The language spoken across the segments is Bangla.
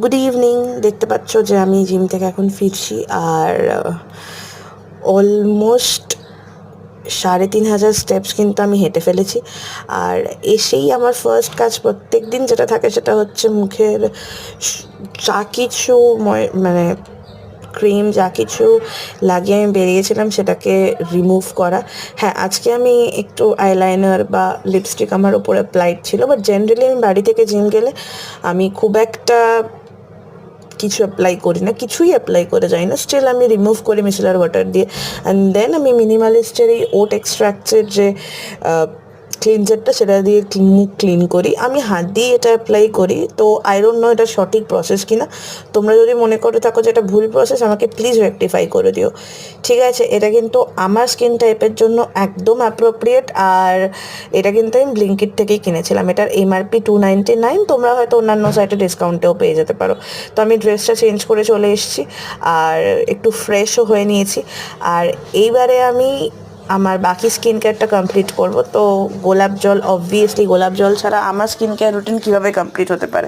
Good evening. দেখতে পাচ্ছ যে আমি জিম থেকে এখন ফিরছি, আর অলমোস্ট 3,500 স্টেপস কিন্তু আমি হেঁটে ফেলেছি। আর এসেই আমার ফার্স্ট কাজ প্রত্যেক দিন যেটা থাকে সেটা হচ্ছে মুখের যা কিছু মানে ক্রিম যা কিছু লাগিয়ে আমি বেরিয়েছিলাম সেটাকে রিমুভ করা। হ্যাঁ, আজকে আমি একটু আইলাইনার বা লিপস্টিক আমার ওপরে অ্যাপ্লাইড ছিল, বাট জেনারেলি আমি বাড়ি থেকে জিম গেলে আমি খুব একটা কিছু অ্যাপ্লাই করি না, কিছুই অ্যাপ্লাই করে যাই না। স্টিল আমি রিমুভ করি মিসেলার ওয়াটার দিয়ে, অ্যান্ড দেন আমি মিনিমালিস্টের এই ওট এক্সট্র্যাক্টের যে ক্লিনজারটা সেটা দিয়ে মুখ ক্লিন করি। আমি হাত দিয়ে এটা অ্যাপ্লাই করি, তো আই ডোন্ট নো এটা সঠিক প্রসেস কিনা। তোমরা যদি মনে করে থাকো যে এটা ভুল প্রসেস, আমাকে প্লিজ রেকটিফাই করে দিও। ঠিক আছে, এটা কিন্তু আমার স্কিন টাইপের জন্য একদম অ্যাপ্রোপ্রিয়েট। আর এটা কিন্তু আমি ব্লিঙ্কিট থেকেই কিনেছিলাম। এটার এমআরপি 299, তোমরা হয়তো অন্যান্য সাইটে ডিসকাউন্টেও পেয়ে যেতে পারো। তো আমি ড্রেসটা চেঞ্জ করে চলে এসেছি আর একটু ফ্রেশও হয়ে নিয়েছি। আর এইবারে আমি আমার বাকি স্কিন কেয়ারটা কমপ্লিট করব। তো গোলাপ জল, অবভিয়াসলি গোলাপ জল ছাড়া আমার স্কিন কেয়ার রুটিন কীভাবে কমপ্লিট হতে পারে।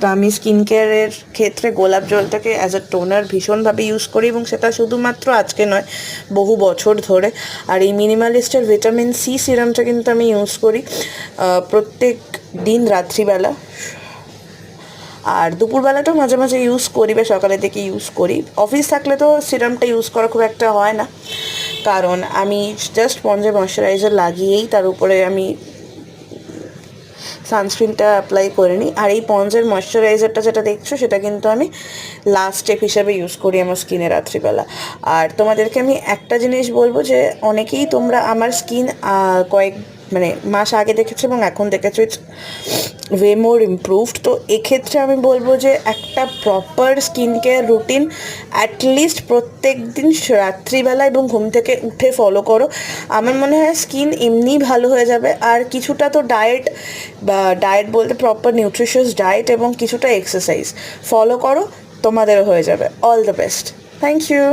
তো আমি স্কিন কেয়ারের ক্ষেত্রে গোলাপ জলটাকে অ্যাজ আ টোনার ভীষণভাবে ইউজ করি, এবং সেটা শুধুমাত্র আজকে নয়, বহু বছর ধরে। আর এই মিনিমালিস্টের ভিটামিন সি সিরামটা কিন্তু আমি ইউজ করি প্রত্যেক দিন রাত্রিবেলা, আর দুপুরবেলাটাও মাঝে মাঝে ইউজ করি বা সকালের দিকে ইউজ করি। অফিস থাকলে তো সিরামটা ইউজ করা খুব একটা হয় না, কারণ আমি জাস্ট পঞ্জের ময়শ্চারাইজার লাগিয়েই তার উপরে আমি সানস্ক্রিনটা অ্যাপ্লাই করে নিই। আর এই পঞ্জের ময়শ্চারাইজারটা যেটা দেখছো সেটা কিন্তু আমি লাস্ট স্টেপ হিসাবে ইউজ করি আমার স্কিনে রাত্রিবেলা। আর তোমাদেরকে আমি একটা জিনিস বলবো যে অনেকেই তোমরা আমার স্কিন মানে মাস আগে দেখেছো এবং এখন দেখেছো, ইটস ওয়ে মোর ইমপ্রুভড। তো এক্ষেত্রে আমি বলবো যে একটা proper skin care routine at least প্রত্যেক দিন রাত্রিবেলা এবং ঘুম থেকে উঠে ফলো করো। আমার মনে হয় স্কিন এমনিই ভালো হয়ে যাবে। আর কিছুটা তো ডায়েট বলতে প্রপার নিউট্রিশিয়াস ডায়েট এবং কিছুটা এক্সারসাইজ ফলো করো, তোমাদেরও হয়ে যাবে। All the best. Thank you.